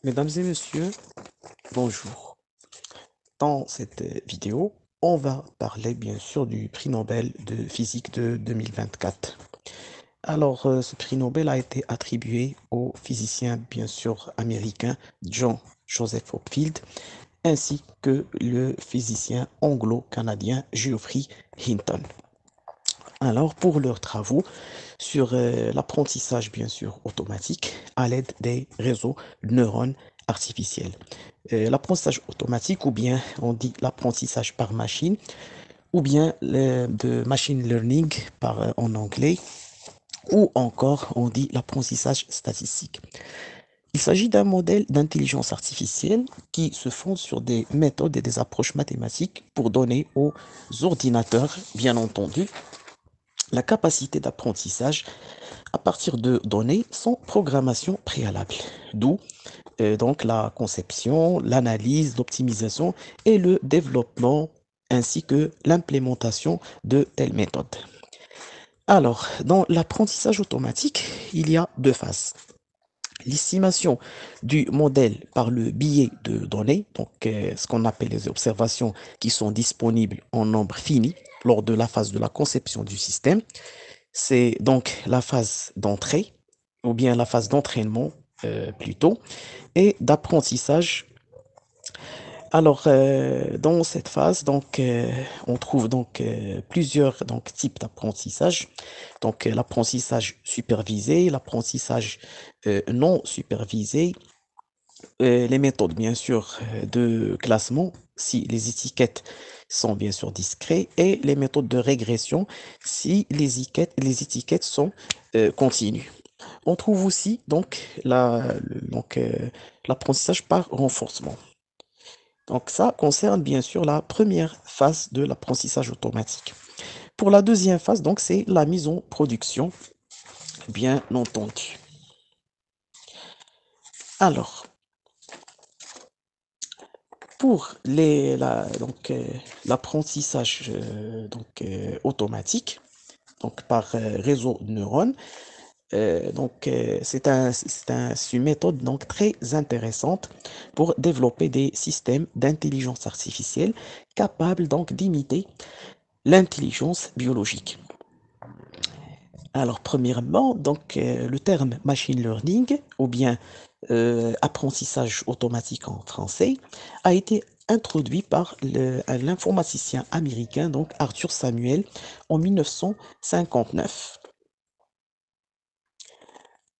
Mesdames et messieurs, bonjour. Dans cette vidéo, on va parler bien sûr du prix Nobel de physique de 2024. Alors, ce prix Nobel a été attribué au physicien bien sûr américain John Joseph Hopfield ainsi que le physicien anglo-canadien Geoffrey Hinton. Alors, pour leurs travaux sur l'apprentissage bien sûr automatique à l'aide des réseaux de neurones artificiels. L'apprentissage automatique, ou bien on dit l'apprentissage par machine, ou bien de machine learning en anglais, ou encore on dit l'apprentissage statistique. Il s'agit d'un modèle d'intelligence artificielle qui se fonde sur des méthodes et des approches mathématiques pour donner aux ordinateurs, bien entendu, la capacité d'apprentissage à partir de données sans programmation préalable. D'où donc la conception, l'analyse, l'optimisation et le développement ainsi que l'implémentation de telles méthodes. Alors, dans l'apprentissage automatique, il y a deux phases. L'estimation du modèle par le biais de données, donc ce qu'on appelle les observations qui sont disponibles en nombre fini lors de la phase de la conception du système. C'est donc la phase d'entrée ou bien la phase d'entraînement plutôt et d'apprentissage. Alors, dans cette phase, donc, on trouve donc plusieurs donc, types d'apprentissage. Donc, l'apprentissage supervisé, l'apprentissage non supervisé, les méthodes, bien sûr, de classement, si les étiquettes sont bien sûr discrètes, et les méthodes de régression, si les étiquettes sont continues. On trouve aussi donc l'apprentissage par renforcement. Donc ça concerne bien sûr la première phase de l'apprentissage automatique. Pour la deuxième phase, donc c'est la mise en production, bien entendu. Alors, pour l'apprentissage automatique, donc par réseau de neurones, c'est une méthode donc très intéressante pour développer des systèmes d'intelligence artificielle capables donc d'imiter l'intelligence biologique. Alors, premièrement, donc, le terme machine learning ou bien apprentissage automatique en français a été introduit par l'informaticien américain donc Arthur Samuel en 1959.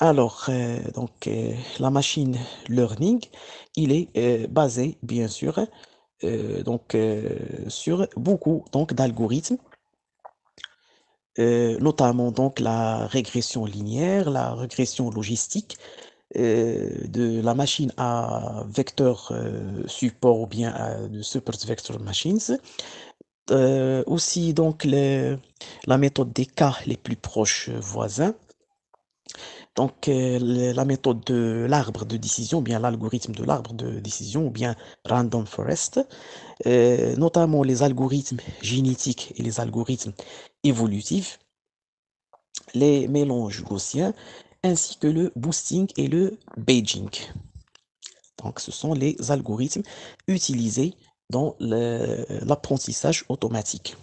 Alors, la machine learning, il est basé bien sûr sur beaucoup donc d'algorithmes, notamment donc la régression linéaire, la régression logistique, de la machine à vecteur support ou bien de support vector machines. Aussi donc la méthode des cas les plus proches voisins. Donc la méthode de l'arbre de décision, ou bien l'algorithme de l'arbre de décision, ou bien random forest, notamment les algorithmes génétiques et les algorithmes évolutifs, les mélanges gaussiens, ainsi que le boosting et le Bayesian. Donc, ce sont les algorithmes utilisés dans l'apprentissage automatique.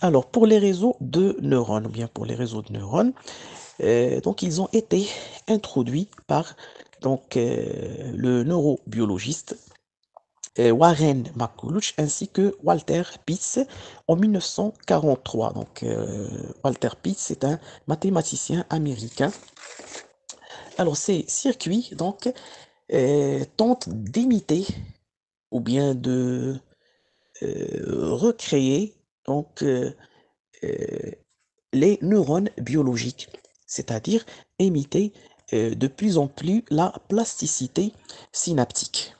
Alors, pour les réseaux de neurones, ou bien pour les réseaux de neurones, donc ils ont été introduits par le neurobiologiste Warren McCulloch ainsi que Walter Pitts en 1943. Donc, Walter Pitts, c'est un mathématicien américain. Alors, ces circuits donc tentent d'imiter ou bien de recréer donc euh, les neurones biologiques, c'est-à-dire imiter de plus en plus la plasticité synaptique.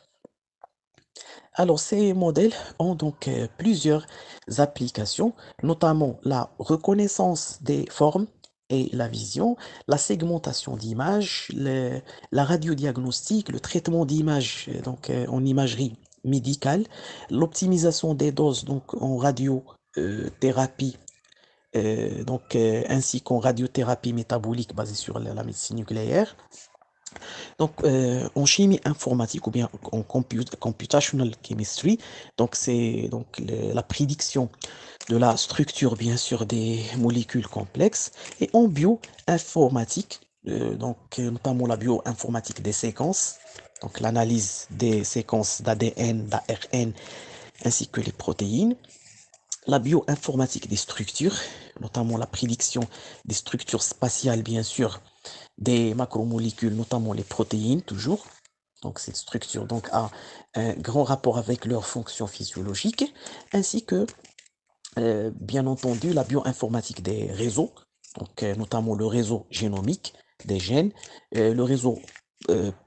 Alors, ces modèles ont donc plusieurs applications, notamment la reconnaissance des formes et la vision, la segmentation d'images, la radiodiagnostic, le traitement d'images en imagerie médicale, l'optimisation des doses donc en radiothérapie ainsi qu'en radiothérapie métabolique basée sur la médecine nucléaire, Donc, en chimie informatique ou bien en computational chemistry, donc c'est donc la prédiction de la structure, bien sûr, des molécules complexes. Et en bioinformatique, notamment la bioinformatique des séquences, donc l'analyse des séquences d'ADN, d'ARN, ainsi que les protéines. La bioinformatique des structures, notamment la prédiction des structures spatiales, bien sûr, des macromolécules, notamment les protéines, toujours. Donc cette structure donc, a un grand rapport avec leur fonction physiologique, ainsi que, bien entendu, la bioinformatique des réseaux, donc, notamment le réseau génomique des gènes, le réseau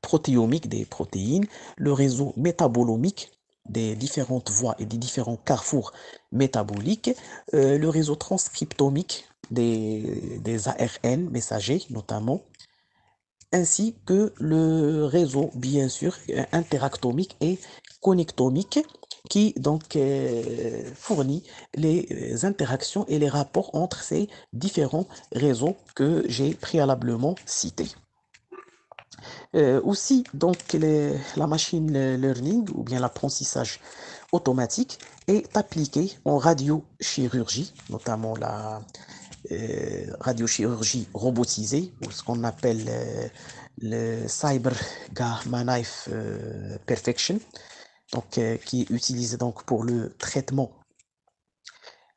protéomique des protéines, le réseau métabolomique des différentes voies et des différents carrefours métaboliques, le réseau transcriptomique des ARN messagers notamment, ainsi que le réseau, bien sûr, interactomique et connectomique, qui donc fournit les interactions et les rapports entre ces différents réseaux que j'ai préalablement cités. Aussi, donc, la machine learning ou bien l'apprentissage automatique est appliqué en radiochirurgie, notamment la radiochirurgie robotisée, ou ce qu'on appelle le Cyber Gamma Knife Perfection, donc, qui est utilisé donc, pour le traitement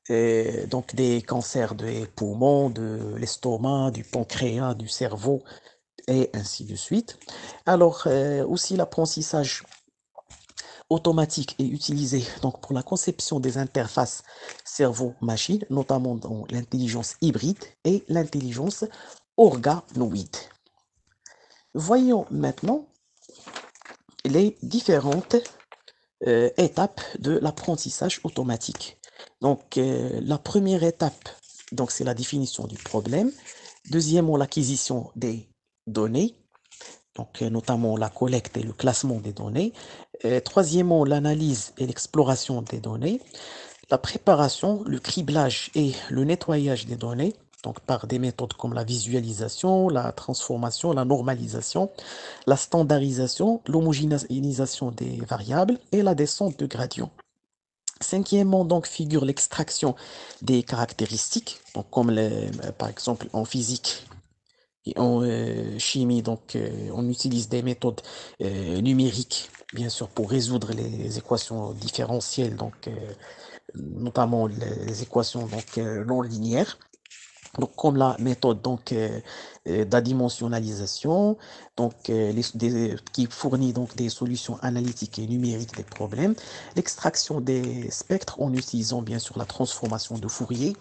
donc, des cancers des poumons, de l'estomac, du pancréas, du cerveau, et ainsi de suite. Alors, aussi l'apprentissage automatique est utilisé donc, pour la conception des interfaces cerveau-machine, notamment dans l'intelligence hybride et l'intelligence organoïde. Voyons maintenant les différentes étapes de l'apprentissage automatique. Donc, la première étape, donc, c'est la définition du problème. Deuxièmement, l'acquisition des données, donc notamment la collecte et le classement des données. Troisièmement, l'analyse et l'exploration des données. La préparation, le criblage et le nettoyage des données, donc par des méthodes comme la visualisation, la transformation, la normalisation, la standardisation, l'homogénéisation des variables et la descente de gradient. Cinquièmement, donc, figure l'extraction des caractéristiques, donc comme par exemple en physique et en chimie, donc on utilise des méthodes numériques, bien sûr, pour résoudre les équations différentielles, donc notamment les équations donc, non linéaires. Donc, comme la méthode donc, d'adimensionnalisation, donc, qui fournit donc des solutions analytiques et numériques des problèmes, l'extraction des spectres en utilisant bien sûr la transformation de Fourier,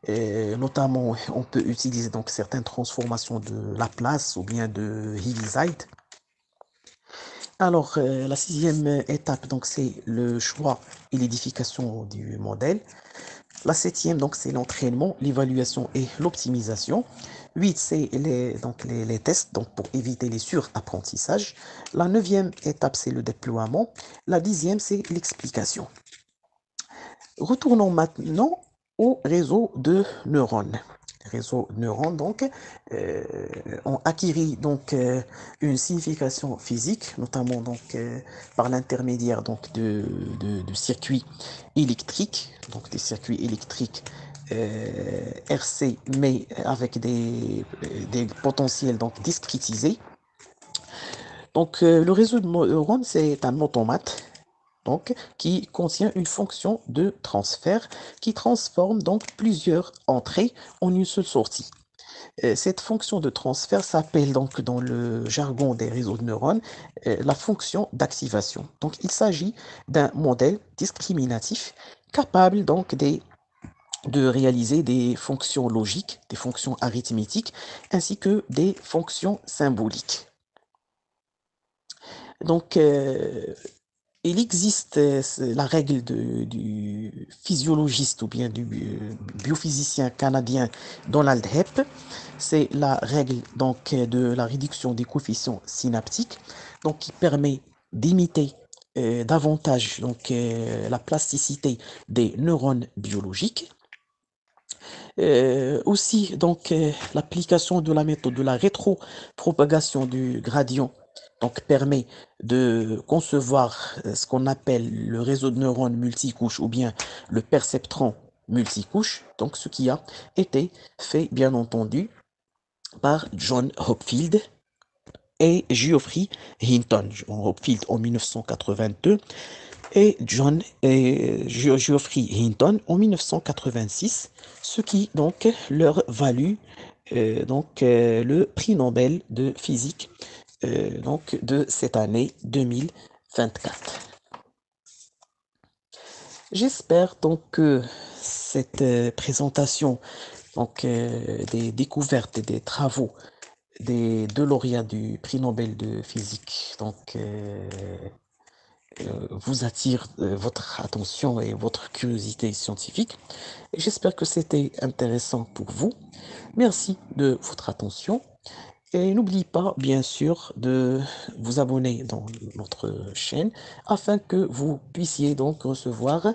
notamment on peut utiliser donc certaines transformations de Laplace ou bien de Heaviside. Alors, la sixième étape, donc, c'est le choix et l'édification du modèle. La septième, donc, c'est l'entraînement, l'évaluation et l'optimisation. 8, c'est les tests, donc, pour éviter les surapprentissages. La neuvième étape, c'est le déploiement. La dixième, c'est l'explication. Retournons maintenant au réseau de neurones. Les réseaux de neurones, donc, euh, ont acquis donc, une signification physique, notamment donc, par l'intermédiaire donc, de circuits électriques, donc des circuits électriques RC, mais avec des potentiels donc, discrétisés. Donc, le réseau de neurones, c'est un automate donc, qui contient une fonction de transfert qui transforme donc plusieurs entrées en une seule sortie. Cette fonction de transfert s'appelle donc dans le jargon des réseaux de neurones la fonction d'activation. Donc, il s'agit d'un modèle discriminatif capable donc de réaliser des fonctions logiques, des fonctions arithmétiques, ainsi que des fonctions symboliques. Donc, il existe la règle du physiologiste ou bien du biophysicien canadien Donald Hebb. C'est la règle donc de la réduction des coefficients synaptiques, donc qui permet d'imiter davantage donc la plasticité des neurones biologiques. Aussi, donc, l'application de la méthode de la rétropropagation du gradient donc, permet de concevoir ce qu'on appelle le réseau de neurones multicouches ou bien le perceptron multicouche, donc ce qui a été fait, bien entendu, par John Hopfield et Geoffrey Hinton. John Hopfield en 1982 et Geoffrey Hinton en 1986, ce qui donc leur valut le prix Nobel de physique donc de cette année 2024. J'espère donc que cette présentation des découvertes et des travaux des lauréats du prix Nobel de physique vous attire votre attention et votre curiosité scientifique. Et j'espère que c'était intéressant pour vous. Merci de votre attention. Et n'oubliez pas, bien sûr, de vous abonner dans notre chaîne afin que vous puissiez donc recevoir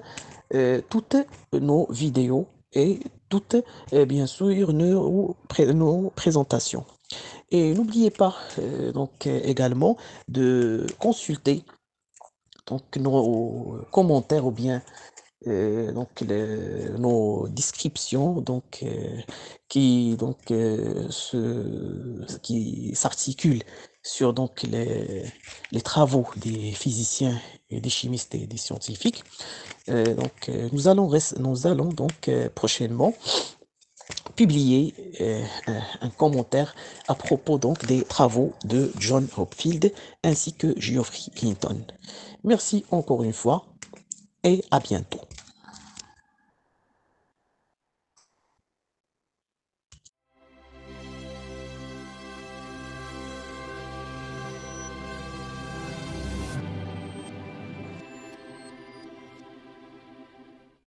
toutes nos vidéos et toutes, bien sûr, nos présentations. Et n'oubliez pas également de consulter donc nos commentaires ou bien nos descriptions qui s'articulent sur les travaux des physiciens et des chimistes et des scientifiques. Nous allons prochainement publier un commentaire à propos donc des travaux de John Hopfield ainsi que Geoffrey Hinton. Merci encore une fois et à bientôt.